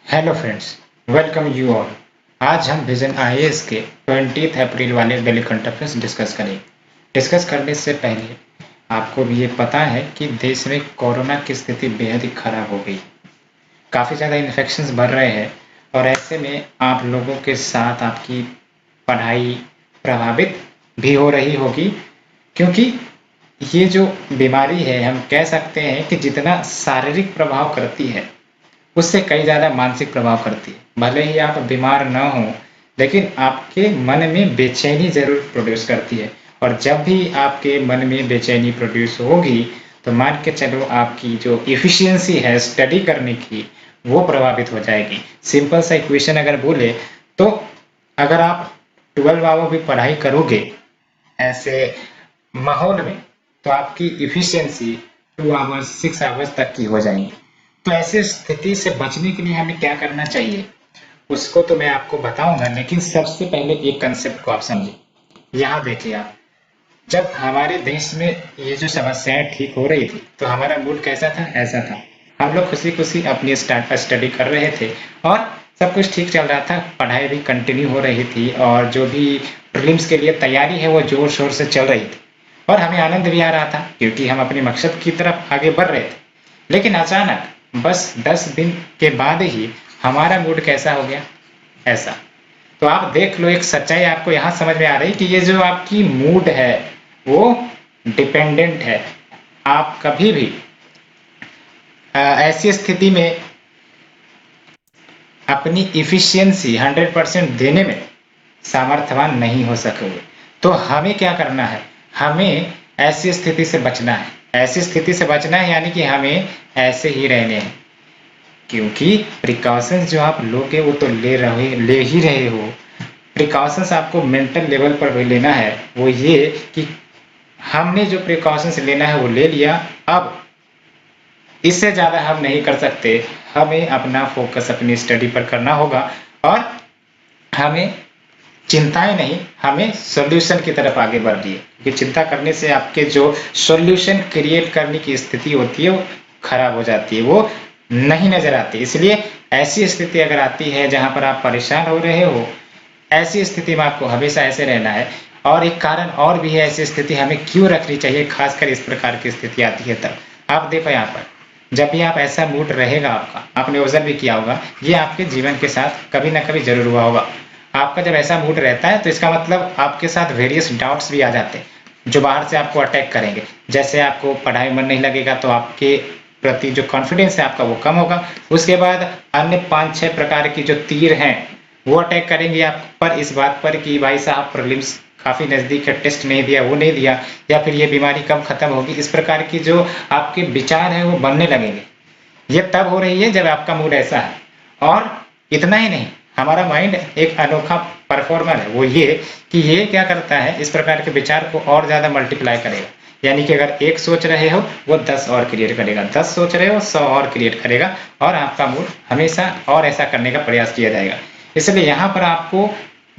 Hello friends, welcome you all. आज हम vision IAS के 20 अप्रैल वाले डेली करंट अफेयर्स डिस्कस करेंगे। डिस्कस करने से पहले आपको भी ये पता है कि देश में कोरोना की स्थिति बेहद ही खराब हो गई। काफ़ी ज़्यादा इन्फेक्शंस बढ़ रहे हैं और ऐसे में आप लोगों के साथ आपकी पढ़ाई प्रभावित भी हो रही होगी, क्योंकि ये जो बीमारी है हम कह सकते हैं कि जितना शारीरिक प्रभाव करती है उससे कई ज़्यादा मानसिक प्रभाव करती है। भले ही आप बीमार न हो, लेकिन आपके मन में बेचैनी ज़रूर प्रोड्यूस करती है, और जब भी आपके मन में बेचैनी प्रोड्यूस होगी तो मान के चलो आपकी जो एफिशिएंसी है स्टडी करने की वो प्रभावित हो जाएगी। सिंपल सा इक्वेशन अगर बोले तो अगर आप 12 आवर भी पढ़ाई करोगे ऐसे माहौल में तो आपकी एफिशिएंसी 2 आवर्स 6 आवर्स तक की हो जाएंगी। तो ऐसी स्थिति से बचने के लिए हमें क्या करना चाहिए उसको तो मैं आपको बताऊंगा, लेकिन सबसे पहले एक कंसेप्ट को आप समझिए। यहाँ देखिए आप, जब हमारे देश में ये जो समस्याएं ठीक हो रही थी तो हमारा मूड कैसा था? ऐसा था, हम लोग खुशी खुशी अपनी स्टडी कर रहे थे और सब कुछ ठीक चल रहा था, पढ़ाई भी कंटिन्यू हो रही थी और जो भी प्रीलिम्स के लिए तैयारी है वो जोर शोर से चल रही थी और हमें आनंद भी आ रहा था क्योंकि हम अपने मकसद की तरफ आगे बढ़ रहे थे। लेकिन अचानक बस 10 दिन के बाद ही हमारा मूड कैसा हो गया? ऐसा। तो आप देख लो, एक सच्चाई आपको यहाँ समझ में आ रही कि ये जो आपकी मूड है वो डिपेंडेंट है। आप कभी भी ऐसी स्थिति में अपनी इफिशियंसी 100% देने में सामर्थ्यवान नहीं हो सकोगे। तो हमें क्या करना है? हमें ऐसी स्थिति से बचना है। ऐसी स्थिति से बचना है यानी कि हमें ऐसे ही रहने हैं, क्योंकि प्रिकॉशंस जो आप लोगे वो तो ले ही रहे हो। प्रिकॉशंस आपको मेंटल लेवल पर भी लेना है, वो ये कि हमने जो प्रिकॉशंस लेना है वो ले लिया, अब इससे ज़्यादा हम नहीं कर सकते। हमें अपना फोकस अपनी स्टडी पर करना होगा और हमें चिंताएं नहीं, हमें सॉल्यूशन की तरफ आगे बढ़ रही है, क्योंकि चिंता करने से आपके जो सॉल्यूशन क्रिएट करने की स्थिति होती है वो खराब हो जाती है, वो नहीं नजर आती। इसलिए ऐसी स्थिति अगर आती है जहां पर आप परेशान हो रहे हो, ऐसी स्थिति में आपको हमेशा ऐसे रहना है। और एक कारण और भी है ऐसी स्थिति हमें क्यों रखनी चाहिए, खासकर इस प्रकार की स्थिति आती है तब। आप देखो यहाँ पर, जब भी आप ऐसा मूड रहेगा आपका, आपने ऑब्जर्व भी किया होगा, ये आपके जीवन के साथ कभी ना कभी जरूर हुआ होगा। आपका जब ऐसा मूड रहता है तो इसका मतलब आपके साथ वेरियस डाउट्स भी आ जाते हैं जो बाहर से आपको अटैक करेंगे। जैसे आपको पढ़ाई में मन नहीं लगेगा तो आपके प्रति जो कॉन्फिडेंस है आपका वो कम होगा। उसके बाद अन्य 5-6 प्रकार की जो तीर हैं वो अटैक करेंगे आप पर, इस बात पर कि भाई साहब प्रीलिम्स काफी नजदीक है, टेस्ट नहीं दिया, वो नहीं दिया, या फिर ये बीमारी कब खत्म होगी। इस प्रकार की जो आपके विचार है वो बनने लगेंगे। ये तब हो रही है जब आपका मूड ऐसा है। और इतना ही नहीं, हमारा माइंड एक अनोखा परफॉर्मर है, वो ये कि ये क्या करता है, इस प्रकार के विचार को और ज्यादा मल्टीप्लाई करेगा। यानी कि अगर एक सोच रहे हो वो 10 और क्रिएट करेगा, 10 सोच रहे हो 100 और क्रिएट करेगा, और आपका मूड हमेशा और ऐसा करने का प्रयास किया जाएगा। इसलिए यहाँ पर आपको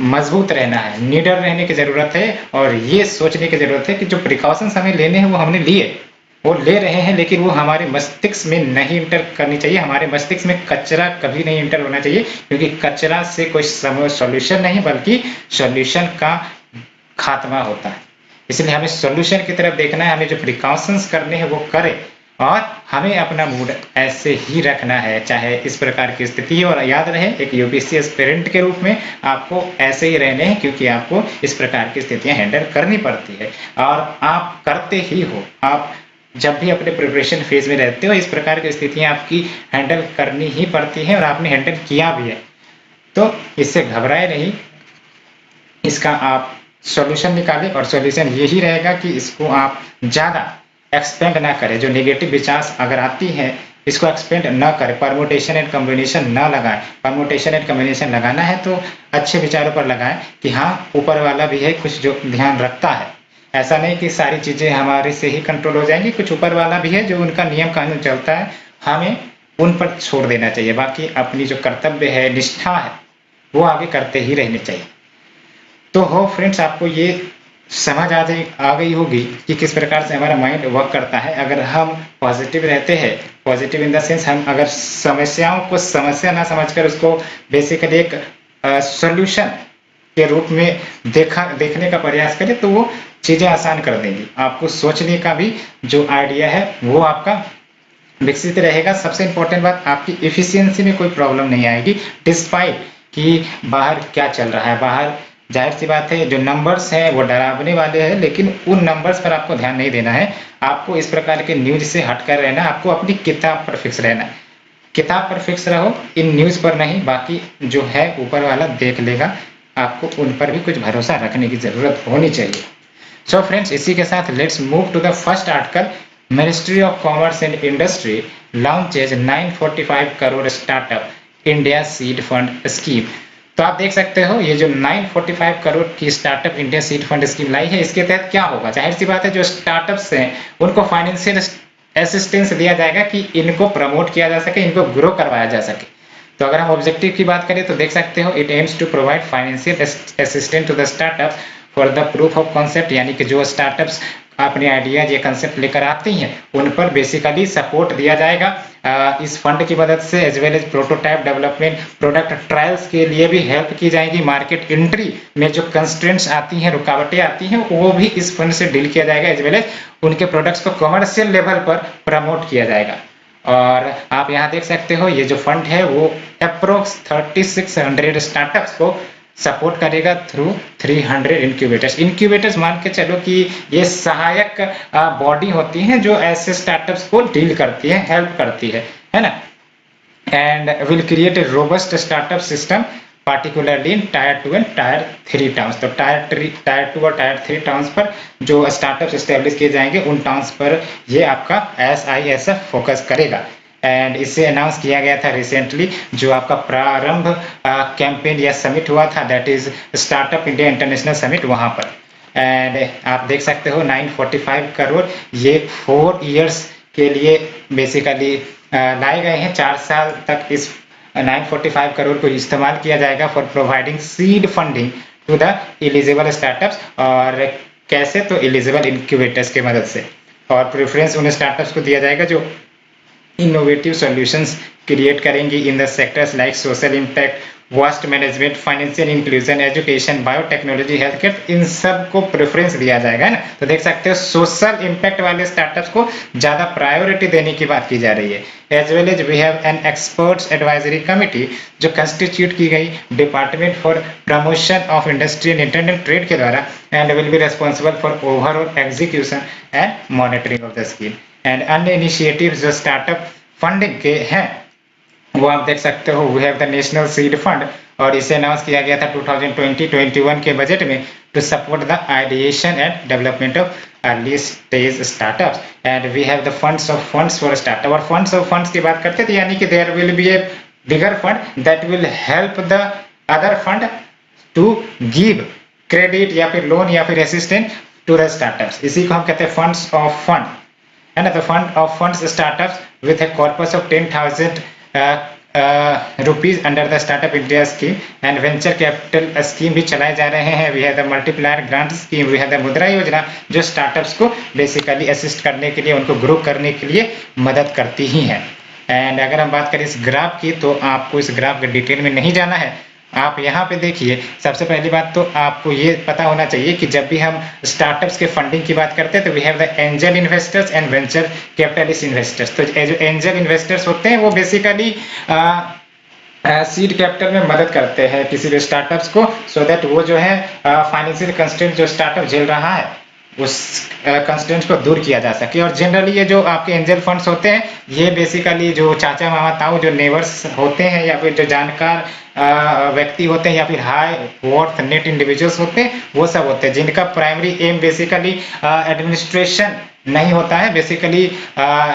मजबूत रहना है, निडर रहने की जरूरत है, और ये सोचने की जरूरत है कि जो प्रिकॉशंस हमें लेने हैं वो हमने लिए, वो ले रहे हैं, लेकिन वो हमारे मस्तिष्क में नहीं इंटर करनी चाहिए। हमारे मस्तिष्क में कचरा कभी नहीं इंटर होना चाहिए, क्योंकि कचरा से कोई सॉल्यूशन नहीं बल्कि सॉल्यूशन का खात्मा होता है। इसलिए हमें सॉल्यूशन की तरफ देखना है, हमें जो प्रिकॉशंस करने हैं वो करें, और हमें अपना मूड ऐसे ही रखना है चाहे इस प्रकार की स्थिति हो। और याद रहे, एक यूपीएससी एस्पिरेंट के रूप में आपको ऐसे ही रहने हैं, क्योंकि आपको इस प्रकार की स्थितियां हैंडल करनी पड़ती है और आप करते ही हो। आप जब भी अपने प्रिपरेशन फेज में रहते हो इस प्रकार की स्थितियां आपकी हैंडल करनी ही पड़ती हैं, और आपने हैंडल किया भी है। तो इससे घबराए नहीं, इसका आप सॉल्यूशन निकालें, और सॉल्यूशन यही रहेगा कि इसको आप ज़्यादा एक्सपेंड ना करें। जो नेगेटिव विचार अगर आती हैं इसको एक्सपेंड ना करें, परमुटेशन एंड कॉम्बिनेशन ना लगाएं। परमुटेशन एंड कॉम्बिनेशन लगाना है तो अच्छे विचारों पर लगाएं कि हाँ ऊपर वाला भी है कुछ जो ध्यान रखता है। ऐसा नहीं कि सारी चीजें हमारे से ही कंट्रोल हो जाएंगी, कुछ ऊपर वाला भी है जो उनका नियम कानून चलता है, हमें उन पर छोड़ देना चाहिए। बाकी अपनी जो कर्तव्य है, निष्ठा है, वो आगे करते ही रहनी चाहिए। तो हो फ्रेंड्स, आपको ये आ गई होगी कि किस प्रकार से हमारा माइंड वर्क करता है। अगर हम पॉजिटिव रहते हैं, पॉजिटिव इन द सेंस हम अगर समस्याओं को समस्या ना समझकर उसको बेसिकली एक सॉल्यूशन के रूप में देखने का प्रयास करें तो वो चीजें आसान कर देंगी। आपको सोचने का भी जो आइडिया है वो आपका विकसित रहेगा। सबसे इंपॉर्टेंट बात, आपकी एफिशिएंसी में कोई प्रॉब्लम नहीं आएगी डिस्पाइट कि बाहर क्या चल रहा है। बाहर जाहिर सी बात है जो नंबर्स हैं वो डरावने वाले हैं, लेकिन उन नंबर्स पर आपको ध्यान नहीं देना है। आपको इस प्रकार के न्यूज से हटकर रहना, आपको अपनी किताब पर फिक्स रहना है। किताब पर फिक्स रहो, इन न्यूज पर नहीं। बाकी जो है ऊपर वाला देख लेगा, आपको उन पर भी कुछ भरोसा रखने की जरूरत होनी चाहिए। सो फ्रेंड्स, इसी के साथ let's move to the first article. Ministry of commerce and industry launches 945 crore startup India seed fund scheme. तो आप देख सकते हो ये जो 945 करोड़ की startup India seed fund scheme लाई है, इसके तहत क्या होगा। जाहिर सी बात है जो स्टार्टअप्स हैं उनको फाइनेंशियल असिस्टेंस दिया जाएगा कि इनको प्रमोट किया जा सके, इनको ग्रो करवाया जा सके। तो अगर हम ऑब्जेक्टिव की बात करें तो देख सकते हो it aims to provide financial assistance to the startup for the proof of concept, यानी कि जो स्टार्टअप्स अपने आइडियाज ये कंसेप्ट लेकर आती हैं उन पर बेसिकली सपोर्ट दिया जाएगा इस फंड की मदद से, as well as prototype development, product trials के लिए भी हेल्प की जाएगी। मार्केट एंट्री में जो कंस्ट्रेंट्स आती हैं, रुकावटें आती हैं, वो भी इस फंड से डील किया जाएगा, एज वेल एज उनके प्रोडक्ट्स को कमर्शियल लेवल पर प्रमोट किया जाएगा। और आप यहाँ देख सकते हो ये जो फंड है वो अप्रोक्स 3600 स्टार्टअप्स को सपोर्ट करेगा थ्रू 300 इंक्यूबेटर्स। इंक्यूबेटर्स मान के चलो कि ये सहायक बॉडी होती हैं जो ऐसे स्टार्टअप्स को डील करती है, हेल्प करती है ना। And will create a robust startup system particularly in tyre 2 and tyre 3 towns. तो टायर 2 और टायर 3 टाउन्स पर जो स्टार्टअप्स एस्टेब्लिश किए जाएंगे उन टाउन्स पर ये आपका SISF फोकस करेगा। एंड इसे अनाउंस किया गया था रिसेंटली, जो आपका प्रारंभ कैंपेन या समिट हुआ था, that is startup India international summit, वहां पर। एंड आप देख सकते हो 945 करोड़ ये 4 इयर्स के लिए बेसिकली लाए गए हैं। 4 साल तक इस 945 करोड़ को इस्तेमाल किया जाएगा for providing seed funding to the eligible startups. और कैसे, तो एलिजिबल इंक्यूबेटर्स के मदद से। और प्रेफरेंस उन स्टार्टअप्स को दिया जाएगा जो इनोवेटिव सॉल्यूशंस क्रिएट करेंगी in the sectors like social impact, waste management, financial inclusion, education, biotechnology, health care, इन सब को प्रेफरेंस दिया जाएगा ना। तो देख सकते हो सोशल इम्पैक्ट वाले स्टार्टअप्स को ज्यादा प्रायोरिटी देने की बात की जा रही है। As well as we have an experts advisory committee जो कंस्टिट्यूट की गई department for promotion of industry and international trade के द्वारा, and will be responsible for overall execution and monitoring of the scheme. And अन्य initiatives जो startup funding के हैं वो आप देख सकते हो। We have the national seed fund, और इसे अनाउंस किया गया था 2020-21 के बजट में to support the ideation and development of early stage startups. And we have the funds for startup. और फंड्स की बात करते थे, यानी कि there will be a bigger fund that will help the other fund to give credit या फिर loan या फिर असिस्टेंट टू द स्टार्टअप्स। इसी को हम कहते हैं फंड्स ऑफ फंड, है ना। तो fund of funds startups with a corpus of 10,000 rupees under the startup India scheme. And venture capital scheme भी चलाए जा रहे हैं। We have the multiplier grant scheme, we have the Mudra Yojana, जो स्टार्टअप्स को बेसिकली असिस्ट करने के लिए, उनको ग्रो करने के लिए मदद करती ही है। एंड अगर हम बात करें इस ग्राफ की, तो आपको इस ग्राफ के डिटेल में नहीं जाना है। आप यहाँ पे देखिए, सबसे पहली बात तो आपको ये पता होना चाहिए कि जब भी हम स्टार्टअप्स के फंडिंग की बात करते हैं तो we have the angel investors and venture capitalist investors. तो जो एंजल इन्वेस्टर्स होते हैं वो बेसिकली सीड कैपिटल में मदद करते हैं किसी भी स्टार्टअप्स को, सो दैट वो जो है फाइनेंशियल कंस्ट्रेंट जो स्टार्टअप झेल रहा है उस कंस्ट्रेंट्स को दूर किया जा सके। और जनरली ये जो आपके एंजल फंड्स होते हैं ये बेसिकली जो चाचा मामा ताऊ जो नेबर्स होते हैं या फिर जो जानकार व्यक्ति होते हैं या फिर हाई वर्थ नेट इंडिविजुअल्स होते हैं, वो सब होते हैं जिनका प्राइमरी एम बेसिकली एडमिनिस्ट्रेशन नहीं होता है, बेसिकली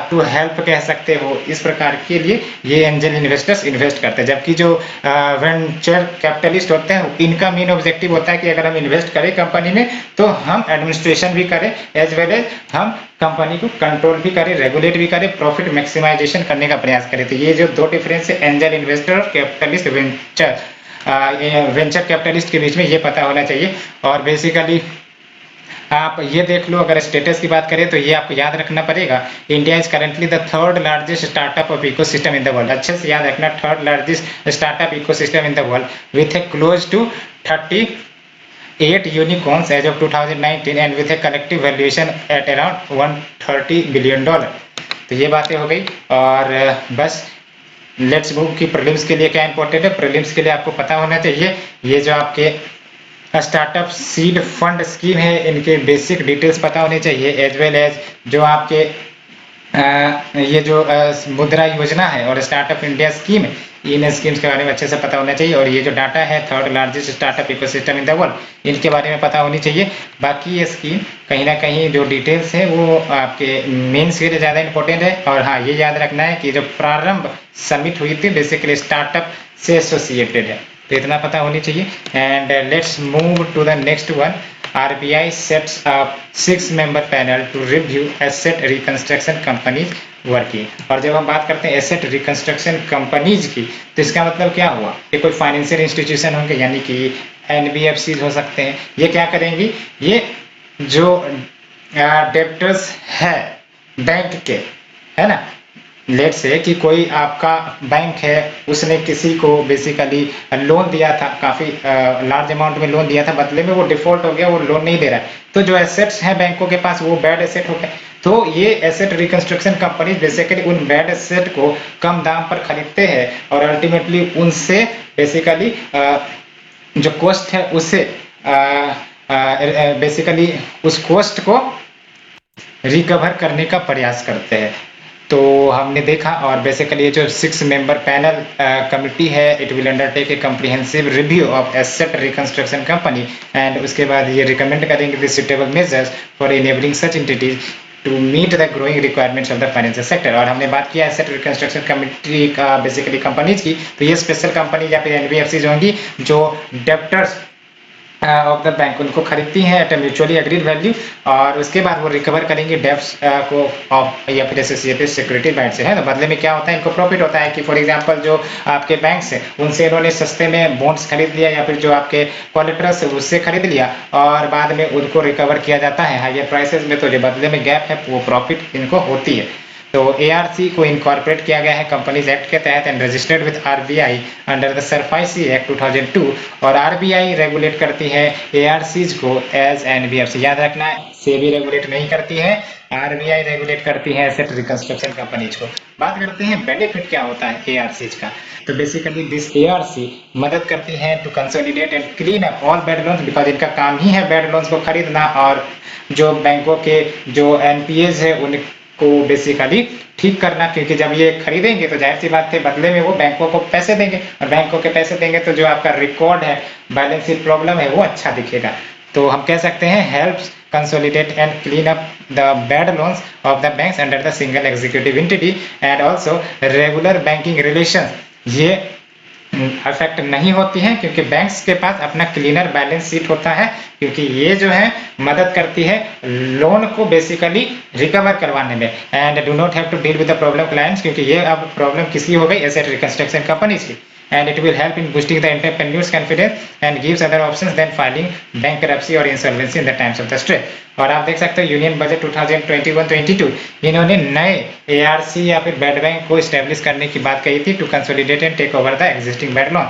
टू हेल्प कह सकते हो। इस प्रकार के लिए ये एंजल इन्वेस्टर्स इन्वेस्ट करते हैं। जबकि जो वेंचर कैपिटलिस्ट होते हैं इनका मेन ऑब्जेक्टिव होता है कि अगर हम इन्वेस्ट करें कंपनी में तो हम एडमिनिस्ट्रेशन भी करें, एज वेल एज हम कंपनी को कंट्रोल भी करें, रेगुलेट भी करें, प्रॉफिट मैक्सिमाइजेशन करने का प्रयास करें। तो ये जो दो डिफरेंस है एंजल इन्वेस्टर और कैपिटलिस्ट वेंचर कैपिटलिस्ट के बीच में, ये पता होना चाहिए। और बेसिकली आप ये देख लो, अगर स्टेटस की बात करें तो ये आपको याद रखना पड़ेगा, India is currently the third largest startup of ecosystem in the world. अच्छे से याद रखना, third largest startup ecosystem in the world with a close to 38 unicorns as of 2019 and with a collective valuation at around $130 billion। तो ये बातें हो गई, और बस लेट्स मूव की प्रीलिम्स के लिए क्या इंपॉर्टेंट है। प्रीलिम्स के लिए आपको पता होना चाहिए ये जो आपके स्टार्टअप सीड फंड स्कीम है, इनके बेसिक डिटेल्स पता होने चाहिए, एज वेल एज जो आपके ये जो मुद्रा योजना है और स्टार्टअप इंडिया स्कीम है, इन स्कीम्स के बारे में अच्छे से पता होना चाहिए। और ये जो डाटा है third largest startup ecosystem in the world, इनके बारे में पता होनी चाहिए। बाकी ये स्कीम कहीं ना कहीं जो डिटेल्स है वो आपके मेंस के लिए ज़्यादा इंपॉर्टेंट है। और हाँ, ये याद रखना है कि जो प्रारंभ समिट हुई थी बेसिकली स्टार्टअप से एसोसिएटेड है, तो इतना पता होनी चाहिए। And let's move to the next one. RBI sets up 6-member panel to review asset reconstruction companies working। और जब हम बात करते हैं एसेट रिकंस्ट्रक्शन कंपनीज की, तो इसका मतलब क्या हुआ, ये कोई फाइनेंशियल इंस्टीट्यूशन होंगे, यानी कि NBFCs हो सकते हैं। ये क्या करेंगी, ये जो डेप्टर्स है बैंक के, है ना, लेट से कि कोई आपका बैंक है, उसने किसी को बेसिकली लोन दिया था, काफ़ी लार्ज अमाउंट में लोन दिया था, बदले में वो डिफॉल्ट हो गया, वो लोन नहीं दे रहा है, तो जो एसेट्स हैं बैंकों के पास वो बैड एसेट हो गए। तो ये एसेट रिकंस्ट्रक्शन कंपनी बेसिकली उन बैड एसेट को कम दाम पर खरीदते हैं और अल्टीमेटली उनसे बेसिकली जो कॉस्ट है उससे बेसिकली उस कॉस्ट को रिकवर करने का प्रयास करते हैं। तो हमने देखा, और बेसिकली ये जो 6-member पैनल कमिटी है, it will undertake a comprehensive review of asset reconstruction company, and उसके बाद ये रिकमेंड करेंगे the suitable measures for enabling such entities to meet the growing requirements of the financial sector. और हमने बात किया asset reconstruction committee का basically companies की, तो ये स्पेशल कंपनी या फिर NBFCs होंगी जो डेप्टर्स ऑफ द बैंक उनको खरीदती हैं एट म्यूचुअली एग्रीड वैल्यू, और उसके बाद वो रिकवर करेंगे डेब्ट्स को ऑफ या फिर एसोसिएटेड सिक्योरिटी बैंक से, है ना। बदले में क्या होता है, इनको प्रॉफिट होता है कि फॉर एग्जांपल जो आपके बैंक्स हैं उनसे इन्होंने सस्ते में बॉन्ड्स खरीद लिया, या फिर जो आपके कोलेटरल्स है उससे खरीद लिया, और बाद में उनको रिकवर किया जाता है हायर प्राइसेस में, तो जो बदले में गैप है वो प्रॉफिट इनको होती है। तो ARC को इनकॉर्पोरेट किया गया है कंपनीज एक्ट के तहत and registered with RBI under the SARFAESI act 2002, और RBI रेगुलेट करती है ARCs को एज NBFC। याद रखना है, सेबी रेगुलेट नहीं करती है, RBI रेगुलेट करती है एसेट रिकंस्ट्रक्शन कंपनीज को। बात करते हैं बेनिफिट क्या होता है ARCs का, तो बेसिकली दिस ARC मदद करती है to consolidate and clean up all bad loans, because इनका काम ही है बैड लोन्स को खरीदना और जो बैंकों के जो NPAs है उनको बेसिकली ठीक करना, क्योंकि जब ये खरीदेंगे तो जाहिर सी बात है बदले में वो बैंकों को पैसे देंगे, और बैंकों के पैसे देंगे तो जो आपका रिकॉर्ड है, बैलेंस शीट प्रॉब्लम है, वो अच्छा दिखेगा। तो हम कह सकते हैं helps consolidate and clean up the bad loans of the banks under the single executive entity and also regular banking relations ये अफेक्ट नहीं होती हैं, क्योंकि बैंक्स के पास अपना क्लीनर बैलेंस शीट होता है, क्योंकि ये जो है मदद करती है लोन को बेसिकली रिकवर करवाने में। And do not have to deal with the problem clients, क्योंकि ये अब प्रॉब्लम किसकी हो गई, एसेट रिकंस्ट्रक्शन कंपनीज की। And it will help in boosting the entrepreneur's confidence and gives other options than filing bankruptcy or insolvency in the times of the stress। और आप देख सकते हो यूनियन बजट 2021-22 इन्होंने नए ARC या फिर बैड बैंक को स्टैब्लिश करने की बात कही थी to consolidate and take over the existing bad loan.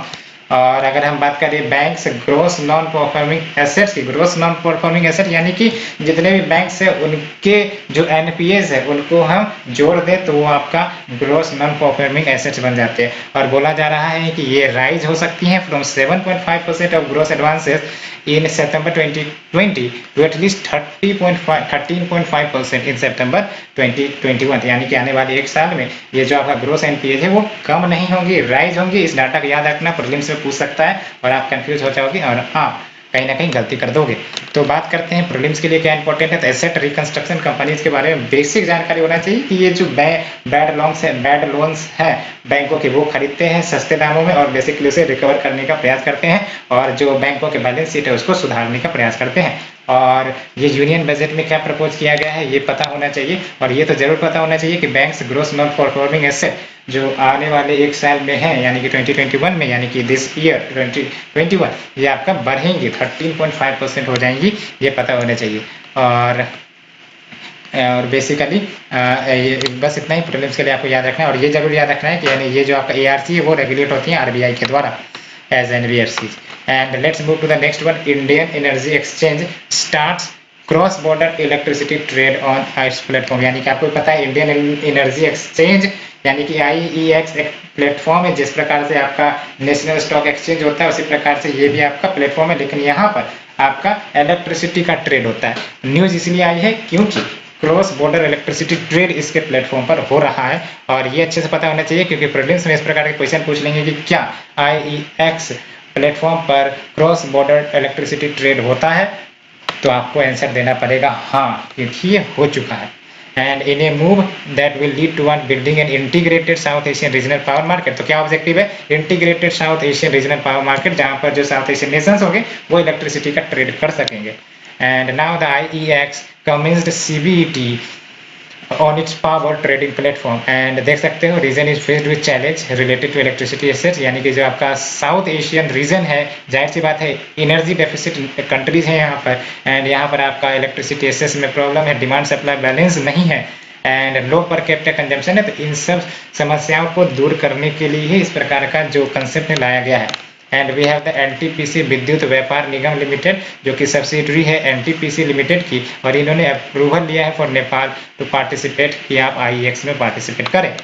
और अगर हम बात करें banks gross non performing assets की, ग्रोस नॉन परफॉर्मिंग एसेट यानी कि जितने भी बैंक्स है उनके जो NPAs है उनको हम जोड़ दें तो वो आपका ग्रोस नॉन परफॉर्मिंग एसेट्स बन जाते हैं। और बोला जा रहा है कि ये राइज हो सकती हैं from 7.5% of gross advances in सितंबर 2020 टू एटलीस्ट 13.5% इन सितंबर 2021, यानी कि आने वाले एक साल में ये जो आपका ग्रोस NPA है वो कम नहीं होंगी, राइज होंगी। इस डाटा को याद रखना, प्रीलिम्स में पूछ सकता है और आप कंफ्यूज हो जाओगे और आप कहीं ना कहीं गलती कर दोगे। तो बात करते हैं प्रीलिम्स के लिए क्या इंपॉर्टेंट है, तो एसेट रिकंस्ट्रक्शन कंपनीज के बारे में बेसिक जानकारी होना चाहिए कि ये जो बैड लोन्स है बैंकों के वो खरीदते हैं सस्ते दामों में और बेसिकली उसे रिकवर करने का प्रयास करते हैं, और जो बैंकों के बैलेंस शीट है उसको सुधारने का प्रयास करते हैं। और ये यूनियन बजट में क्या प्रपोज किया गया है ये पता होना चाहिए। और ये तो जरूर पता होना चाहिए कि banks gross non performing asset जो आने वाले एक साल में है यानी कि 2021 में, यानी कि दिस ईयर 2021, ये आपका बढ़ेंगी 13.5% हो जाएंगी, ये पता होना चाहिए। और बेसिकली बस इतना ही प्रीलिम्स के लिए आपको याद रखना है। और ये जरूर याद रखना है कि यानी ये जो आपका ARC है वो रेगुलेट होती है RBI के द्वारा as NBFC। And let's move to the next one. Indian energy exchange starts cross border electricity trade on its platform, यानी कि आपको पता है इंडियन एनर्जी एक्सचेंज यानी कि IEX एक प्लेटफॉर्म है। जिस प्रकार से आपका नेशनल स्टॉक एक्सचेंज होता है उसी प्रकार से ये भी आपका प्लेटफॉर्म है, लेकिन यहाँ पर आपका इलेक्ट्रिसिटी का ट्रेड होता है। न्यूज इसलिए आई है क्योंकि क्रॉस बॉर्डर इलेक्ट्रिसिटी ट्रेड इसके प्लेटफॉर्म पर हो रहा है। और ये अच्छे से पता होना चाहिए क्योंकि प्रीलिम्स में इस प्रकार के क्वेश्चन पूछ लेंगे कि क्या IEX प्लेटफॉर्म पर क्रॉस बॉर्डर इलेक्ट्रिसिटी ट्रेड होता है, तो आपको आंसर देना पड़ेगा हाँ, क्योंकि ये हो चुका है। And in a move that will lead to one building an integrated South Asian regional power market. तो क्या ऑब्जेक्टिव है? Integrated South Asian regional power market, जहां पर जो साउथ एशियन नेशंस होंगे वो इलेक्ट्रिसिटी का ट्रेड कर सकेंगे। And now the IEX commenced CBET on its power trading platform, and देख सकते हो region is faced with challenge related to electricity assets, यानी कि जो आपका साउथ एशियन रीजन है, जाहिर सी बात है एनर्जी डेफिसिट कंट्रीज है यहाँ पर, एंड यहाँ पर आपका इलेक्ट्रिसिटी एसेट्स में प्रॉब्लम है, डिमांड सप्लाई बैलेंस नहीं है and low per capita consumption है। तो इन सब समस्याओं को दूर करने के लिए ही इस प्रकार का जो कंसेप्ट लाया गया है। And we have the NTPC Vidyut व्यापार निगम लिमिटेड, जो कि सब्सिडरी है NTPC लिमिटेड की, और इन्होंने अप्रूवल लिया है फॉर नेपाल टू पार्टिसिपेट, कि आप IEX में पार्टिसिपेट करें।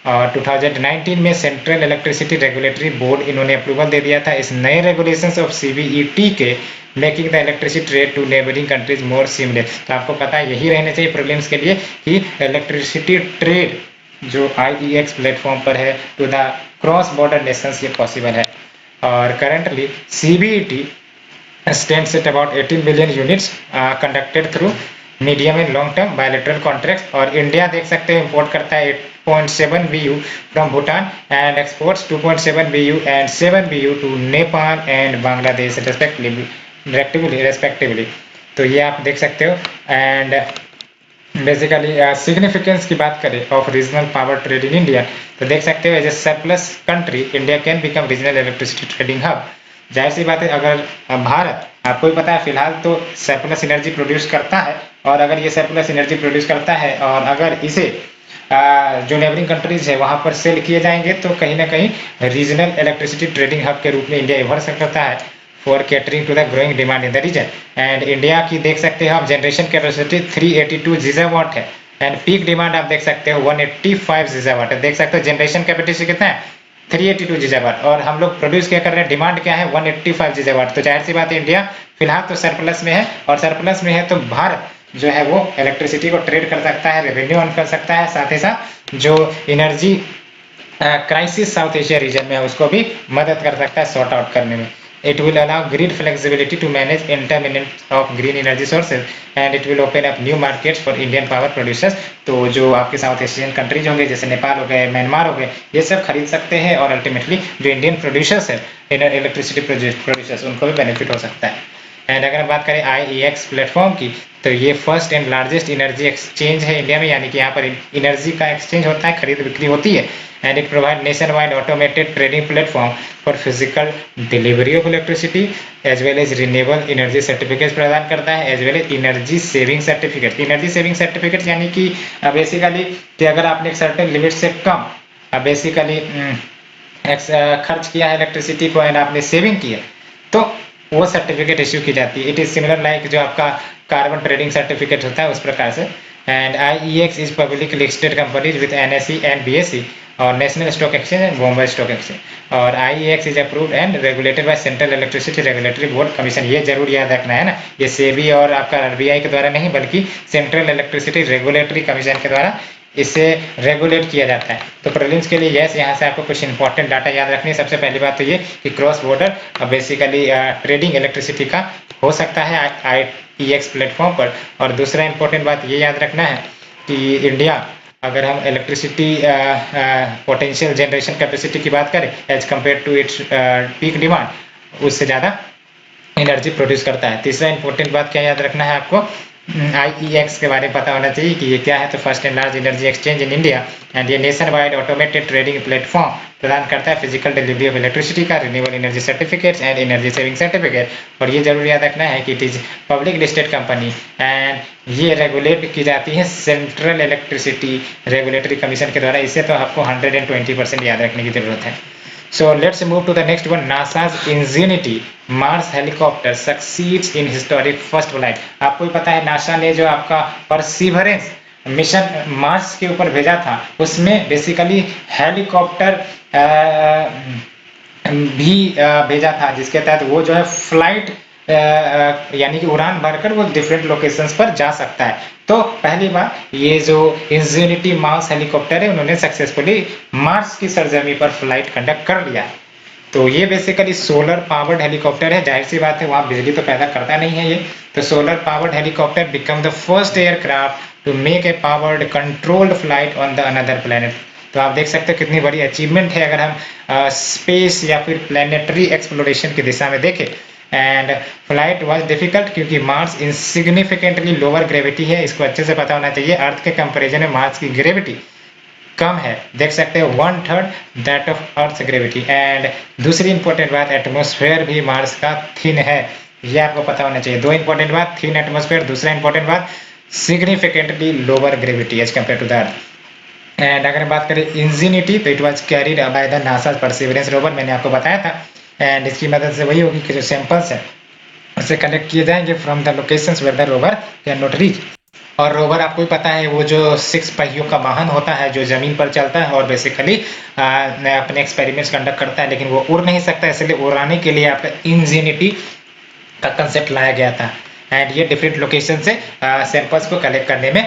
और 2019 में सेंट्रल इलेक्ट्रिसिटी रेगुलेटरी बोर्ड इन्होंने अप्रूवल दे दिया था इस नए रेगुलेशंस ऑफ CBET के, making the electricity trade to neighbouring countries more seamless. तो आपको पता है यही रहने चाहिए प्रीलिम्स के लिए कि इलेक्ट्रिसिटी ट्रेड जो IEX प्लेटफॉर्म पर है to the cross border nations ये पॉसिबल है। और currently CBET stands at about 18 billion units conducted through medium and long term bilateral contracts। और इंडिया देख सकते हैं इंपोर्ट करता है 8.7 BU from Bhutan and exports 2.7 BU and 7 BU to Nepal and Bangladesh respectively. तो ये आप देख सकते हो। एंड बेसिकली सिग्निफिकेंस की बात करें of regional power trade in India, तो देख सकते हो as a surplus country India can become regional electricity trading hub. जाहिर सी बात है अगर भारत, आपको ही पता है फिलहाल तो सरप्लस एनर्जी प्रोड्यूस करता है, और अगर ये सरप्लस एनर्जी प्रोड्यूस करता है और अगर इसे जो नेबरिंग कंट्रीज है वहां पर सेल किए जाएंगे तो कहीं ना कहीं रीजनल इलेक्ट्रिसिटी ट्रेडिंग हब के रूप में इंडिया उभर सकता है for catering to the growing demand in the region. And India की देख सकते हो आप जनरेशन कैपेसिटी 382 गीगावाट है एंड पीक डिमांड आप देख सकते हो 185 गीगावाट है। देख सकते हो जनरेशन कैपेसिटी कितना है 382 गीगावाट, और हम लोग प्रोड्यूस क्या कर रहे हैं, डिमांड क्या है 185 गीगावाट। तो जाहिर सी बात है इंडिया फिलहाल तो सरप्लस में है, और सरप्लस में है तो भारत जो है वो इलेक्ट्रिसिटी को ट्रेड कर सकता है, रेवेन्यू अर्न कर सकता है, साथ ही साथ जो energy crisis south Asia region में है उसको भी मदद कर सकता है सॉर्ट आउट करने में। It will allow grid flexibility to manage intermittent of green energy sources and it will open up new markets for Indian power producers। तो जो आपके साउथ एशियन कंट्रीज होंगे जैसे नेपाल हो गए, म्यांमार हो गए, ये सब खरीद सकते हैं और अल्टीमेटली जो इंडियन प्रोड्यूसर्स है इलेक्ट्रिसिटी प्रोड्यूसर्स उनको भी बेनिफिट हो सकता है। एंड अगर बात करें IEX प्लेटफॉर्म की, तो ये first and largest energy exchange है इंडिया में, यानी कि यहाँ पर एनर्जी का एक्सचेंज होता है, खरीद बिक्री होती है। And it provide nation wide automated trading platform for physical delivery of electricity as well as renewable energy certificate प्रदान करता है, as well as energy saving certificate. Energy saving certificate यानी कि बेसिकली कि अगर आपने एक सर्टेन लिमिट से कम बेसिकली खर्च किया है इलेक्ट्रिसिटी को एंड आपने सेविंग की है तो वो सर्टिफिकेट इश्यू की जाती है। इट इज सिमिलर लाइक जो आपका कार्बन ट्रेडिंग सर्टिफिकेट होता है उस प्रकार से। And IEX is public listed companies with NSE and BSE और national stock exchange and Bombay stock exchange. और IEX is approved and regulated by central electricity regulatory board commission. ये जरूर याद रखना है ना, ये सेबी और आपका RBI के द्वारा नहीं बल्कि सेंट्रल इलेक्ट्रिसिटी रेगुलेटरी कमीशन के द्वारा इसे रेगुलेट किया जाता है। तो प्रीलिम्स के लिए यस, यहाँ से आपको कुछ इंपॉर्टेंट डाटा याद रखनी है। सबसे पहली बात तो ये कि cross border basically trading electricity का हो सकता है IEX प्लेटफॉर्म पर। और दूसरा इंपॉर्टेंट बात ये याद रखना है कि इंडिया अगर हम इलेक्ट्रिसिटी पोटेंशियल जनरेशन कैपेसिटी की बात करें as compare to its peak demand, उससे ज़्यादा एनर्जी प्रोड्यूस करता है। तीसरा इंपॉर्टेंट बात क्या याद रखना है आपको, IEX के बारे में पता होना चाहिए कि ये क्या है। तो first and large energy exchange in India and ये nation wide automated trading platform प्रदान करता है फिजिकल डिलीवरी ऑफ इलेक्ट्रिसिटी का, renewable energy certificates and energy saving certificate. और ये जरूर याद रखना है कि it is public listed company and ये रेगुलेट की जाती है सेंट्रल इलेक्ट्रिसिटी रेगुलेटरी कमीशन के द्वारा। इसे तो आपको 120% याद रखने की जरूरत है। So let's move to the next one. NASA's Ingenuity Mars helicopter succeeds in historic first flight. आपको ही पता है नासा ने जो आपका परसिवरेंस मिशन मार्स के ऊपर भेजा था उसमें बेसिकली हेलीकॉप्टर भी भेजा था, जिसके तहत वो जो है फ्लाइट यानी कि उड़ान भरकर वो डिफरेंट लोकेशंस पर जा सकता है। तो पहली बार ये जो इंजेनिटी मार्स हेलीकॉप्टर है उन्होंने सक्सेसफुली मार्स की सरजमी पर फ्लाइट कंडक्ट कर लिया है। तो ये बेसिकली सोलर पावर्ड हेलीकॉप्टर है, जाहिर सी बात है वहाँ बिजली तो पैदा करता नहीं है ये। तो solar powered helicopter become the first aircraft to make a powered controlled flight on the another planet. तो आप देख सकते हो कितनी बड़ी अचीवमेंट है अगर हम स्पेस या फिर प्लेनेटरी एक्सप्लोरेशन की दिशा में देखें। एंड फ्लाइट वाज डिफिकल्ट क्योंकि मार्स इंसिग्निफिकेंटली लोअर ग्रेविटी है, इसको अच्छे से पता होना चाहिए। अर्थ के कंपैरिजन में मार्स की ग्रेविटी कम है, देख सकते हो 1/3 that of Earth gravity. And दूसरी इंपॉर्टेंट बात, एटमॉस्फेयर भी मार्स का थिन है, ये आपको पता होना चाहिए। दो इंपॉर्टेंट बात, थिन एटमॉस्फेयर, दूसरा इंपॉर्टेंट बात significantly lower gravity as compare to the Earth. And अगर बात करें इंजेनिटी तो it was carried by the NASA Perseverance rover, मैंने आपको बताया था। एंड इसकी मदद से वही होगी कि जो सैंपल्स है उसे कलेक्ट किए जाएंगे from the locations where the rover can not reach. और रोवर आपको ही पता है वो जो 6 पहियों का वाहन होता है जो जमीन पर चलता है और बेसिकली अपने एक्सपेरिमेंट्स कंडक्ट करता है, लेकिन वो उड़ नहीं सकता, इसलिए उड़ाने के लिए आपका इंजेनिटी का कंसेप्ट लाया गया था। एंड ये डिफरेंट लोकेशन से सैंपल्स को कलेक्ट करने में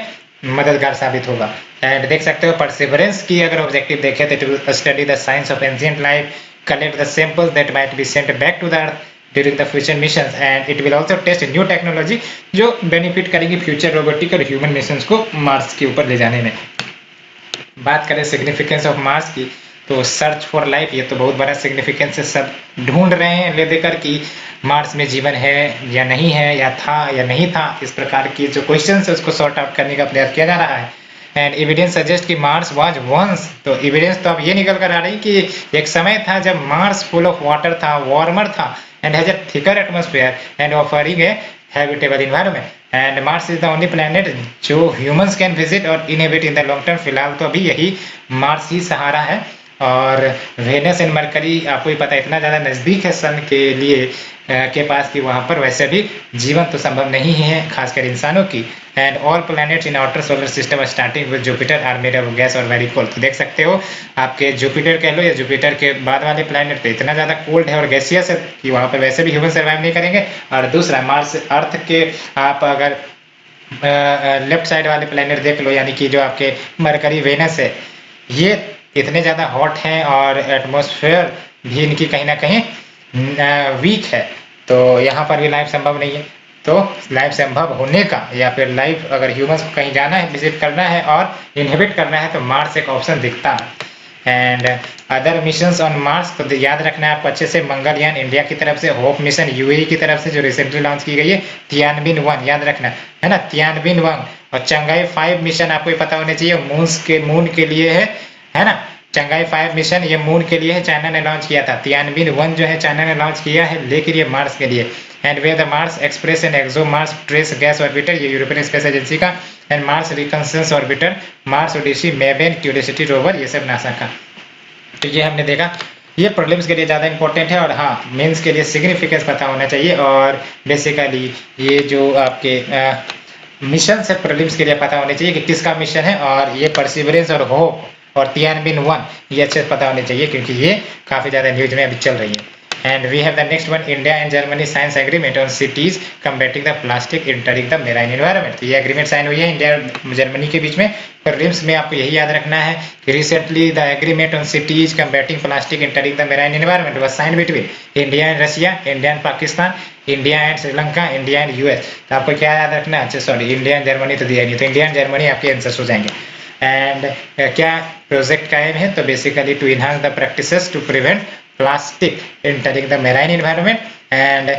मददगार साबित होगा। एंड देख सकते हो परसिवरेंस की अगर ऑब्जेक्टिव देखें तो it will study the science of ancient life, collect the samples that might be sent back to the earth during the future missions, and it will also test new technology जो benefit करेंगी future robotic और human missions को Mars के ऊपर ले जाने में। बात करें सिग्निफिकेंस ऑफ मार्स की तो सर्च फॉर लाइफ, ये तो बहुत बड़ा सिग्निफिकेंस है, सब ढूंढ रहे हैं ले देकर कि मार्स में जीवन है या नहीं है, या था या नहीं था, इस प्रकार की जो क्वेश्चन है उसको सॉर्ट आउट करने का प्रयास किया जा रहा है। एंड एविडेंस सजेस्ट कि मार्स वाज वंस, तो एविडेंस तो अब ये निकल कर आ रही कि एक समय था जब मार्स फुल ऑफ वाटर था, वार्मर था and has a thicker atmosphere and offering a habitable environment. And Mars is the only planet जो ह्यूमंस कैन विजिट और inhabit in the long term. फिलहाल तो अभी यही मार्स ही सहारा है। और वेनस एंड मरकरी आपको ही पता है इतना ज़्यादा नज़दीक है सन के लिए के पास कि वहाँ पर वैसे भी जीवन तो संभव नहीं है, खासकर इंसानों की। And all planets in outer solar system starting with Jupiter are made of gas और वेरी कोल्ड। तो देख सकते हो आपके जुपिटर कह लो या जुपिटर के बाद वाले प्लैनेट पे इतना ज़्यादा कोल्ड है और गैसियस है कि वहाँ पर वैसे भी ह्यूमन सर्वाइव नहीं करेंगे। और दूसरा मार्स अर्थ के आप अगर लेफ्ट साइड वाले प्लैनेट देख लो, यानी कि जो आपके मरकरी वेनस है, ये इतने ज़्यादा हॉट हैं और एटमॉस्फेयर भी इनकी कहीं ना कहीं वीक है, तो यहाँ पर भी लाइफ संभव नहीं है। तो लाइफ संभव होने का या फिर लाइफ अगर ह्यूमंस को कहीं जाना है, विजिट करना है और इनहेबिट करना है तो मार्स एक ऑप्शन दिखता है। And other missions on Mars तो याद रखना है आपको अच्छे से, मंगलयान इंडिया की तरफ से, होप मिशन यूएई की तरफ से जो रिसेंटली लॉन्च की गई है, तियानबिन 1 याद रखना है ना, तियानबिन 1। और चंगाई 5 मिशन आपको पता होने चाहिए मून के लिए है ना। चंगाई 5 मिशन ये मून के लिए है, चाइना ने लॉन्च किया था। तियानबिन 1 जो है चाइना ने लॉन्च किया है, लेकिन ये मार्स के लिए। And we the Mars Express and ExoMars trace gas orbiter, ये यूरोपियन स्पेस एजेंसी का। And Mars Reconnaissance Orbiter, Mars Odyssey, मेबेन, क्यूरियोसिटी रोवर, ये सब नासा का। तो ये हमने देखा, ये प्रॉब्लम्स के लिए ज़्यादा इंपॉर्टेंट है और हाँ मेंस के लिए सिग्निफिकेंस पता होना चाहिए। और बेसिकली ये जो आपके मिशन से प्रॉब्लम्स के लिए पता होने चाहिए कि किसका मिशन है, और ये परसिवरेंस और होप और तियानबिन 1 ये अच्छे से पता होने चाहिए क्योंकि ये काफ़ी ज़्यादा न्यूज में अभी चल रही है। And we have the next one, India and Germany science agreement on cities combating the plastic entering the marine environment. तो ये एग्रीमेंट साइन हुई है इंडिया और जर्मनी के बीच में। प्रीलिम्स में आपको यही याद रखना है कि recently the agreement on cities combating plastic entering the marine environment was sign between India and Russia, India and Pakistan, India and Sri Lanka, India and US. तो आपको क्या याद रखना है, अच्छा सॉरी इंडिया एंड जर्मनी तो दिया नहीं, तो इंडिया एंड जर्मनी आपके आंसर्स हो जाएंगे। एंड क्या प्रोजेक्ट का एम है, तो basically to enhance the practices to prevent plastic entering the marine environment. And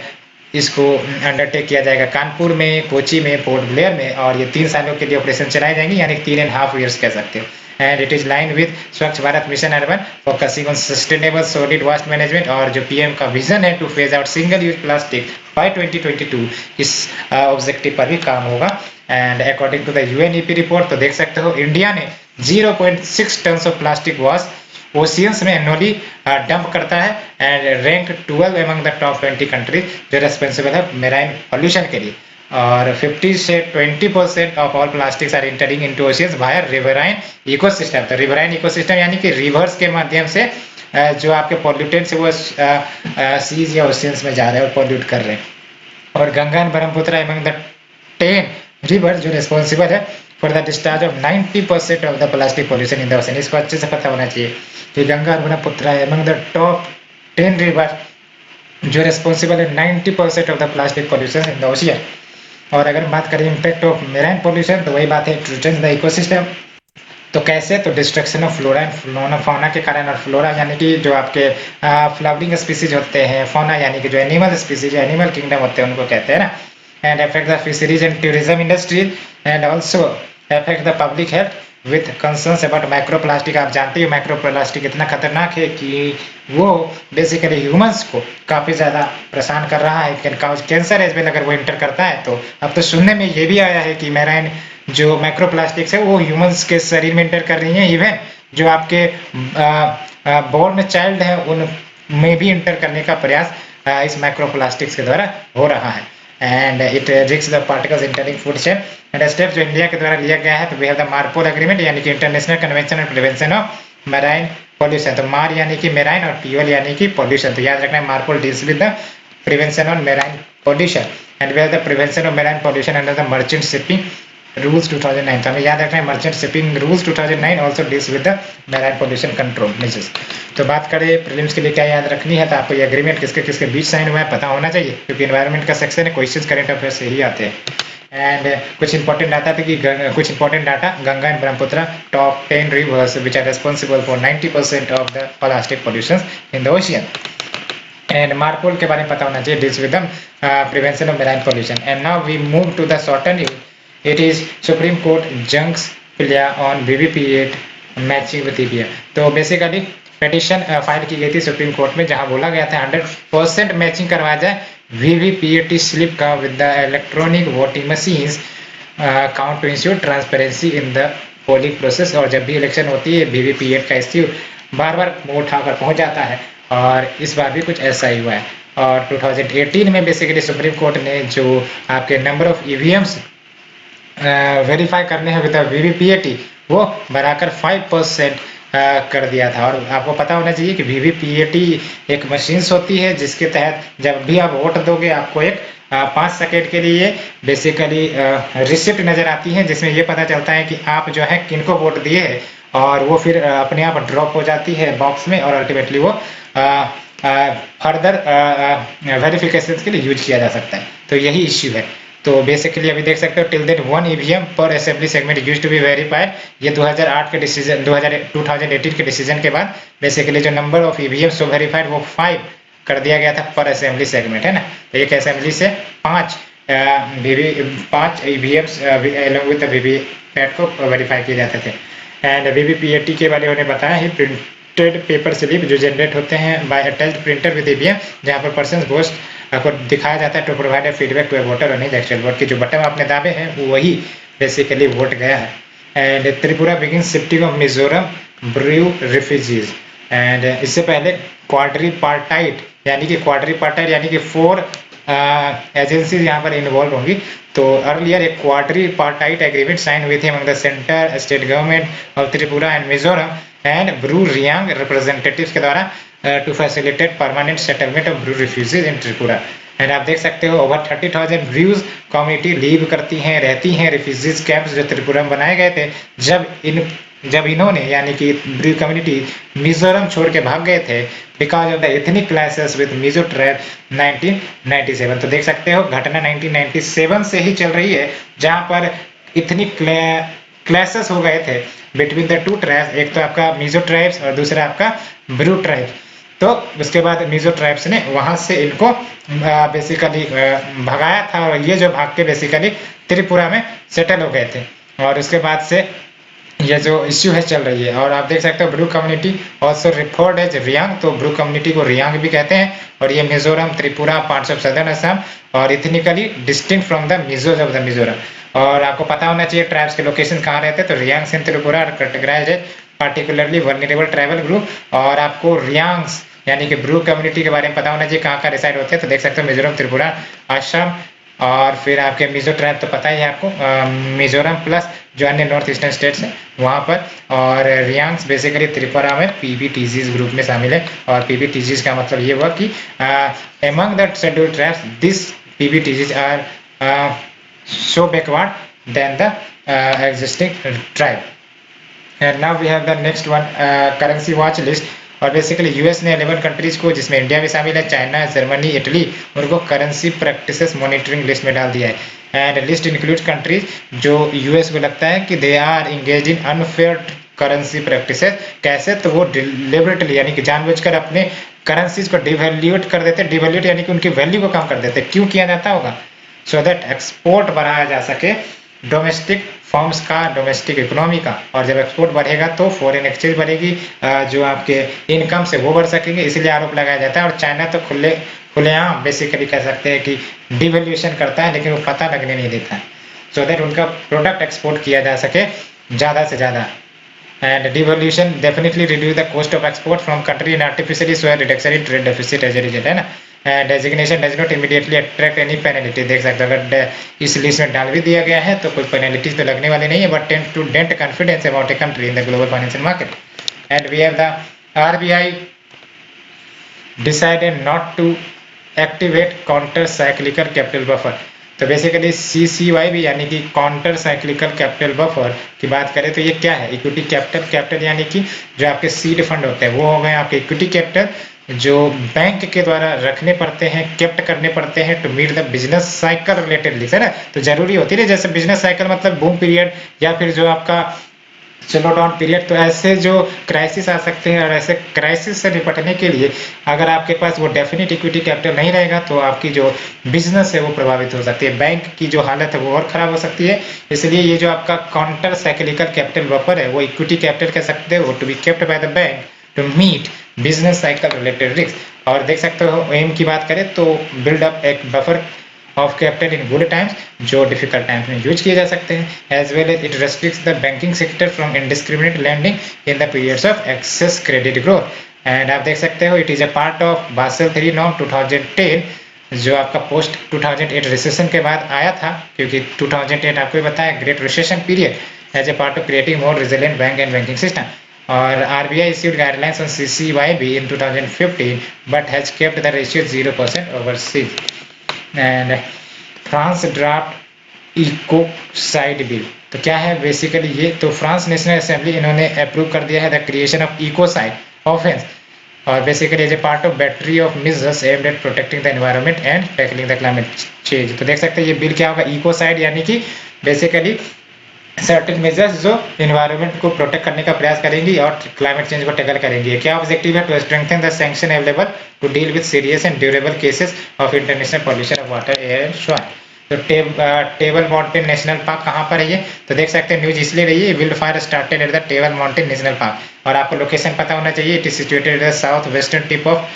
इसको अंडरटेक किया जाएगा कानपुर में, कोची में, पोर्ट ब्लेयर में, और ये 3 सालों के लिए ऑपरेशन चलाई जाएंगी, यानी 3.5 ईयर्स कह सकते हो। And it is line with Swachh Bharat mission urban focusing on sustainable solid waste management, और जो पीएम का विजन है to phase out single use plastic by 2022, इस ऑब्जेक्टिव पर भी काम होगा। And according to the UNEP report, तो देख सकते हो इंडिया ने 0.6 tonne of plastic wash oceans में एनुअली डंप करता है, and rank 12 among the top 20 countries जो रेस्पॉन्सिबल है मेराइन पॉल्यूशन के लिए। और 50 से 20% of all plastics are entering into oceans via riverine ecosystem. तो रिवराइन इकोसिस्टम यानी कि रिवर्स के माध्यम से जो आपके पॉल्यूटेंट्स है वो सीज या ओशियंस में जा रहे हैं और पॉल्यूट कर रहे हैं। और Ganga and Brahmaputra among the 10 river जो रिस्पॉन्सिबल है for the discharge of 90% of the plastic pollution in the ocean. इसको अच्छे से पता होना चाहिए कि गंगा और Brahmaputra among the top 10 river जो रिस्पॉन्सिबल है 90% of the plastic pollution in the ocean. और अगर बात करें इम्पैक्ट ऑफ मेराइन पॉल्यूशन, तो वही बात है ट्रूटेंस द इकोसिस्टम। तो कैसे? तो destruction of flora and fauna के कारण, और फ्लोरा यानी कि जो आपके फ्लावरिंग स्पीसीज होते हैं, फौना यानी कि जो एनिमल स्पीसीज एनिमल किंगडम होते हैं उनको कहते हैं ना। And affect the fisheries and tourism industry, and also affect the public health with concerns about microplastic. आप जानते हो माइक्रोप्लास्टिक इतना खतरनाक है कि वो बेसिकली ह्यूमंस को काफ़ी ज़्यादा परेशान कर रहा है, can cause cancer as well अगर वो इंटर करता है तो। अब तो सुनने में ये भी आया है कि मेराइन जो माइक्रोप्लास्टिक्स है वो ह्यूमंस के शरीर में इंटर कर रही हैं, इवन जो आपके बोर्न चाइल्ड है उनमें भी इंटर करने का प्रयास इस माइक्रोप्लास्टिक्स के द्वारा हो रहा है। And it risk the particles entering food chain. And step जो इंडिया के द्वारा लिया गया है, तो we have the MARPOL agreement यानी कि international convention on prevention of marine pollution. तो मार यानी कि मेराइन और पीओल यानी कि पॉल्यूशन। तो याद रखना है MARPOL deals with the prevention on marine pollution, and we have the prevention of marine pollution under the merchant shipping rules 2009। तो हमें याद रखना है merchant shipping rules 2009 also deals with the marine pollution control measures. तो बात करें prelims के लिए क्या याद रखनी है, तो आपको ये एग्रीमेंट किसके किसके बीच साइन हुआ है पता होना चाहिए, क्योंकि एनवायरनमेंट का सेक्शन है, क्वेश्चंस करंट अफेयर्स से ही आते हैं। एंड कुछ इंपॉर्टेंट डाटा था कि कुछ important data, Ganga and Brahmaputra top 10 rivers which are responsible for 90% of the plastic pollution in the ocean. And MARPOL के बारे में पता होना चाहिए, deals with the prevention of marine pollution. And now we move to the shorten news. It is Supreme Court junks plea on VVP8 matching with EVM. तो basically petition file की गई थी सुप्रीम कोर्ट में, जहां बोला गया था 100% matching करवाया जाए VVPAT स्लिप का with the electronic voting machines count to ensure transparency in the polling process. और जब भी इलेक्शन होती है VVPAT का इश्यू बार बार उठाकर पहुंच जाता है, और इस बार भी कुछ ऐसा ही हुआ है। और 2018 में बेसिकली सुप्रीम कोर्ट ने जो आपके नंबर ऑफ ईवीएम्स वेरीफाई करने हैं विद VVPAT वो बढ़ाकर 5% कर दिया था। और आपको पता होना चाहिए कि VVPAT एक मशीन्स होती है जिसके तहत जब भी आप वोट दोगे आपको एक 5 सेकेंड के लिए बेसिकली रिसिप्ट नज़र आती है, जिसमें ये पता चलता है कि आप जो है किनको वोट दिए है, और वो फिर अपने आप ड्रॉप हो जाती है बॉक्स में, और अल्टीमेटली वो फर्दर वेरिफिकेशन के लिए यूज किया जा सकता है। तो यही इश्यू है। तो बेसिकली अभी देख सकते हो टिल देट 1 ईवीएम पर assembly segment used to be verified. ये 2008 के डिसीजन 2018 के डिसीजन के बाद बेसिकली जो number of EVM so verified वो 5 कर दिया गया था पर असेंबली सेगमेंट, है ना। तो एक असेंबली से 5 ईवीएम्स अलॉन्ग विद वीवीपैट को वेरीफाई किए जाते थे। एंड VVPAT के वाले उन्होंने बताया ही प्रिंटेड पेपर स्लिप जो जनरेट होते हैं by attached printer with EVM, जहाँ पर पर्सन वोट को दिखाया जाता है to provide feedback to a voter on his actual vote की जो बटन आपने दाबे हैं वही बेसिकली वोट गया है। And Tripura begin shifting of Mizoram Bru refugees. And इससे पहले क्वाड्रीपार्टाइट यानी कि 4 एजेंसीज यहाँ पर इन्वॉल्व होंगी। तो अर्लियर एक क्वाड्रीपार्टाइट एग्रीमेंट साइन हुई थी among the centre state government of Tripura and Mizoram and Bru Reang representatives के द्वारा to facilitate permanent settlement of Bru refugees in Tripura. And आप देख सकते हो ओवर 30,000 ब्रूज कम्युनिटी लीव करती हैं, रहती हैं रिफ्यूजीज कैंप्स जो त्रिपुरा में बनाए गए थे जब इन्होंने यानी कि ब्रू कम्युनिटी मिजोरम छोड़ के भाग गए थे because of the ethnic clashes with Mizo tribe 1997। तो देख सकते हो घटना 1997 से ही चल रही है, जहां पर एथनिक क्लैशेस हो गए थे बिटवीन द 2 ट्राइब्स, एक तो आपका मिजो ट्राइब्स और दूसरा आपका ब्रू ट्राइब। तो उसके बाद मिजो ट्राइब्स ने वहां से इनको बेसिकली भगाया था, और ये जो भाग के बेसिकली त्रिपुरा में सेटल हो गए थे। और उसके बाद से ये जो इश्यू है चल रही है। और आप देख सकते हो Bru community also referred as Reang, तो ब्रू कम्युनिटी को रियांग भी कहते हैं। और ये Mizoram, Tripura, parts of southern Assam और ethnically distinct from the Mizos of the Mizoram. और आपको पता होना चाहिए ट्राइब्स के लोकेशन कहाँ रहते हैं, तो रियांग इन त्रिपुरा और categorised as particularly vulnerable tribal group. और आपको रियांग्स यानी कि ब्रू कम्युनिटी के बारे में पता होना चाहिए कहाँ कहाँ रिसाइड होते हैं, तो देख सकते हो मिजोरम, त्रिपुरा, असम और फिर आपके मिजो ट्राइब तो पता ही है आपको, मिजोरम प्लस जो अन्य नॉर्थ ईस्टर्न स्टेट्स हैं वहाँ पर। और रियांग्स बेसिकली त्रिपुरा में पीबीटीजीज ग्रुप में शामिल है। और पीबीटीजीज का मतलब ये हुआ कि among the scheduled tribes this PBTGs are so backward than the existing tribe. And now we have the next one, currency watch list. और बेसिकली यूएस ने 11 कंट्रीज को, जिसमें इंडिया भी शामिल है, चाइना, जर्मनी, इटली, उनको करेंसी प्रैक्टिसेस मॉनिटरिंग लिस्ट में डाल दिया है। एंड लिस्ट इंक्लूड्स कंट्रीज जो यूएस को लगता है कि they are engage in unfair currency practices. कैसे, तो वो डिलिबरेटली यानी कि जानबूझकर अपने करेंसीज को डिवैल्यूएट कर देते, डिवैल्यूएट यानी कि उनकी वैल्यू को कम कर देते। क्यों किया जाता होगा? सो दैट एक्सपोर्ट बढ़ाया जा सके डोमेस्टिक फॉर्म्स का, डोमेस्टिक इकोनॉमी का। और जब एक्सपोर्ट बढ़ेगा तो फॉरेन एक्सचेंज बढ़ेगी, जो आपके इनकम से वो बढ़ सकेंगे, इसलिए आरोप लगाया जाता है। और चाइना तो खुलेआम बेसिकली कह सकते हैं कि डिवैल्यूएशन करता है, लेकिन वो पता लगने नहीं देता है, सो दैट उनका प्रोडक्ट एक्सपोर्ट किया जा सके ज़्यादा से ज़्यादा। And devaluation definitely reduce the cost of export from country and artificially show a reduction in trade deficit as a result, है ना। Designation does not immediately attract any penalty. देख सकते हो अगर इस लिस्ट में डाल भी दिया गया है तो कोई पेनल्टीज तो लगने वाली नहीं है, but tend to dent confidence about a country in the global financial market. And we have the RBI decided not to activate counter cyclical capital buffer. तो बेसिकली CCY भी यानी कि काउंटर साइक्लिकल कैपिटल बफर की बात करें तो ये क्या है? इक्विटी कैपिटल, कैपिटल यानी कि जो आपके सीड फंड होते हैं वो हो गए आपके इक्विटी कैपिटल, जो बैंक के द्वारा रखने पड़ते हैं, केप्ट करने पड़ते हैं to meet the business cycle related risk, है ना। तो जरूरी होती है, जैसे बिजनेस साइकिल मतलब बूम पीरियड या फिर जो आपका स्लो डाउन पीरियड, तो ऐसे जो क्राइसिस आ सकते हैं। और ऐसे क्राइसिस से निपटने के लिए अगर आपके पास वो डेफिनेट इक्विटी कैपिटल नहीं रहेगा तो आपकी जो बिजनेस है वो प्रभावित हो सकती है, बैंक की जो हालत है वो और खराब हो सकती है। इसलिए ये जो आपका काउंटर साइक्लिकल कैपिटल बफर है वो इक्विटी कैपिटल कह सकते हो, to be kept by the bank to meet business cycle related risk. और देख सकते हो एम की बात करें तो बिल्ड अप एक buffer of capital in good times, जो डिफिकल्ट टाइम्स में यूज किए जा सकते हैं। As well as it restricts the banking sector from indiscriminate lending in the periods of excess credit growth. And आप देख सकते हो it is a part of Basel 3 norm 2010, जो आपका पोस्ट 2008 रिसेशन के बाद आया था, क्योंकि 2008 आपको भी बताया great recession period as a part of creating more resilient bank and banking system. और RBI issued guidelines on CCYB in 2015 but has kept the ratio 0% overseas. And France draft ecocide bill, तो क्या है basically ये? तो France national assembly इन्होंने approve कर दिया है the creation of ecocide offence, और basically as a part of battery of measures aimed at protecting the environment and tackling the climate change. तो देख सकते हैं ये बिल क्या होगा? इकोसाइड यानी कि बेसिकली सर्टेन मेजर्स जो एनवायरनमेंट को प्रोटेक्ट करने का प्रयास करेंगी और क्लाइमेट चेंज को टैकल करेंगी। क्या ऑब्जेक्टिव है? To strengthen the sanction available to deal with serious and durable cases of international pollution of water, air and soil. तो टेबल माउंटेन नेशनल पार्क कहाँ पर है ये? तो देख सकते हैं न्यूज इसलिए रही है, wildfire started at the Table Mountain National Park. और आपको लोकेशन पता होना चाहिए, it is situated at the south western tip of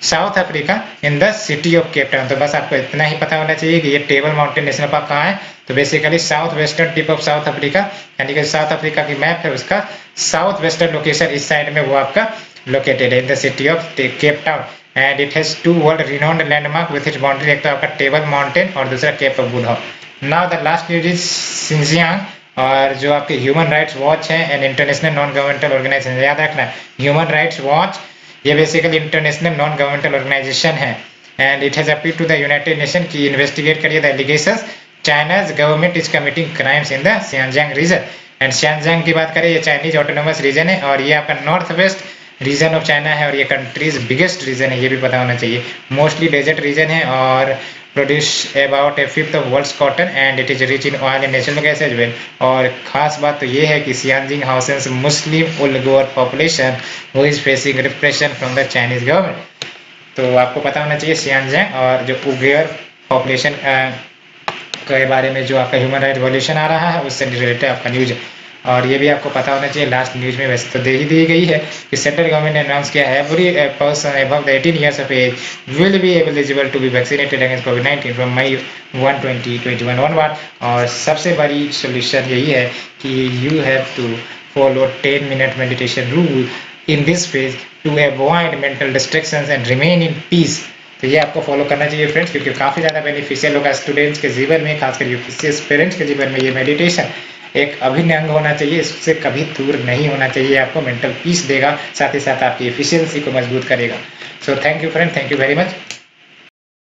South Africa in the city of Cape Town. तो बस आपको इतना ही पता होना चाहिए कि ये टेबल माउंटेन नेशनल पार्क कहाँ है। तो basically south western tip of South Africa, यानी कि साउथ अफ्रीका की मैप है उसका साउथ वेस्टर्न लोकेशन इस साइड में वो आपका लोकेटेड है in the city of Cape Town. And it has 2 world renowned landmark with its boundary, एक तो आपका टेबल माउंटेन और दूसरा Cape of Good Hope. Now the last news is Xinjiang, और जो आपके ह्यूमन राइट्स वॉच है and international non governmental organisation, याद रखना ह्यूमन राइट्स वॉच ये basically international non governmental organisation है। And it has appeal to the United Nation की investigate करिए the allegations China's government is committing crimes in the Xinjiang region. And Xinjiang की बात करें ये चाइनीज ऑटोनोमस रीजन है, और ये आपका north west region of China है, और ये कंट्रीज बिगेस्ट रीजन है, ये भी पता होना चाहिए। मोस्टली डेजर्ट रीजन है और produce about a fifth of world's cotton and it is rich in oil and natural gas as well. और खास बात तो ये है कि Xinjiang houses Muslim Uighur population who is facing repression from the Chinese government. तो आपको पता होना चाहिए सियानजिंग और जो उइगर पॉपुलेशन के बारे में जो आपका ह्यूमन राइट वॉल्यूशन आ रहा है उससे रिलेटेड आपका न्यूज है। और ये भी आपको पता होना चाहिए, लास्ट न्यूज में वैसे तो दे ही दी गई है कि सेंट्रल गवर्नमेंट ने अनाउंस किया है every person above the 18 years of age will be eligible to be vaccinated against कोविड-19 फ्रॉम मई 1 2021 ऑनवर्ड। और सबसे बड़ी सोल्यूशन यही है कि you have to follow 10 minute meditation rule in this phase to avoid mental distractions and remain in peace. तो ये आपको फॉलो करना चाहिए फ्रेंड्स, क्योंकि काफ़ी ज़्यादा बेनिफिशियल होगा स्टूडेंट्स के जीवन में, खासकर यूपीएससी पेरेंट्स के जीवन में। ये मेडिटेशन एक अभिन्न अंग होना चाहिए, इससे कभी दूर नहीं होना चाहिए। आपको मेंटल पीस देगा, साथ ही साथ आपकी एफिशिएंसी को मजबूत करेगा। So thank you friend, thank you very much.